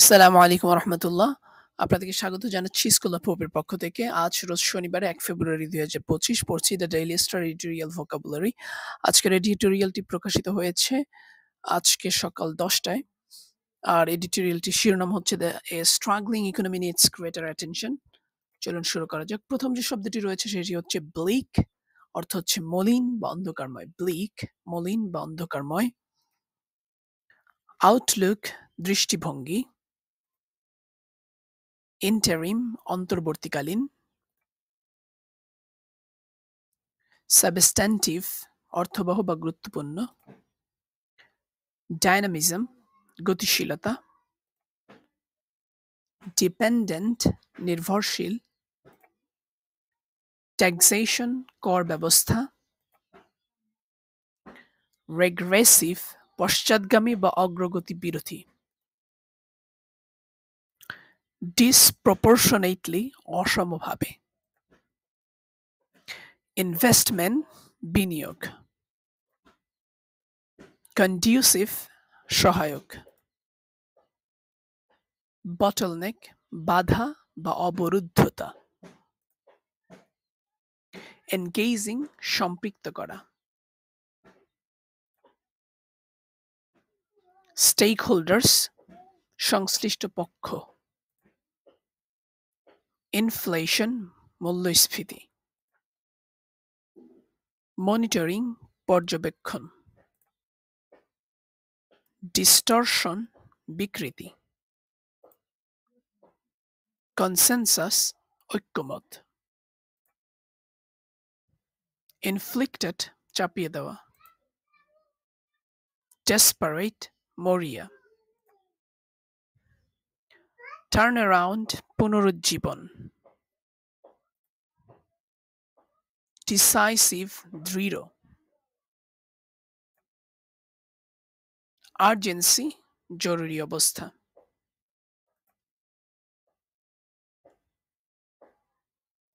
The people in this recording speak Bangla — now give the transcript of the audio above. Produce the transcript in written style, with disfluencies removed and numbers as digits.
আসসালামু আলাইকুম রহমতুল্লাহ। আপনাদেরকে স্বাগত জানাচ্ছি স্কুল অফ হোপের পক্ষ থেকে। আজ রোজ শনিবার ১ ফেব্রুয়ারি ২০২৫ পড়ছি the daily star editorial vocabulary. আজকের এডিটোরিয়ালটি প্রকাশিত হয়েছে আজকে সকাল ১০ টায়। আর এডিটোরিয়ালটির শিরোনাম হচ্ছে the A struggling economy needs greater attention. চলুন শুরু করা যাক। প্রথম যে শব্দটি রয়েছে সেটি হচ্ছে ব্লিক, অর্থ হচ্ছে মলিন বা অন্ধকারময়। ব্লিক, মলিন বা অন্ধকারময়। আউটলুক, দৃষ্টিভঙ্গি। ইন্টারিম, অন্তর্বর্তীকালীন। সাবস্ট্যান্টিভ, অর্থবহ বা গুরুত্বপূর্ণ। ডায়নামিজম, গতিশীলতা। ডিপেন্ডেন্ট, নির্ভরশীল। ট্যাক্সেশন, কর ব্যবস্থা। রেগ্রেসিভ, পশ্চাৎগামী বা অগ্রগতি বিরোধী। ডিসপ্রপোর্শনেটলি, অসমভাবে। ইনভেস্টমেন্ট, বিনিয়োগ। কন্ডিউসিভ, সহায়ক। বটলনেক, বাধা বা অবরুদ্ধতা। এনগেজিং, সম্পৃক্ত করা। স্টেকহোল্ডার্স, সংশ্লিষ্ট পক্ষ। ইনফ্লেশন, মূল্যস্ফীতি। মনিটরিং, পর্যবেক্ষণ। ডিস্টরশন, বিকৃতি। কনসেনসাস, ঐক্যমত। ইনফ্লিক্টেড, চাপিয়ে দেওয়া। ডেসপারেট, মরিয়া। টার্ন অ্যারাউন্ড, পুনরুজ্জীবন। ডিসাইসিভ, দৃঢ়। আর্জেন্সি, জরুরি অবস্থা।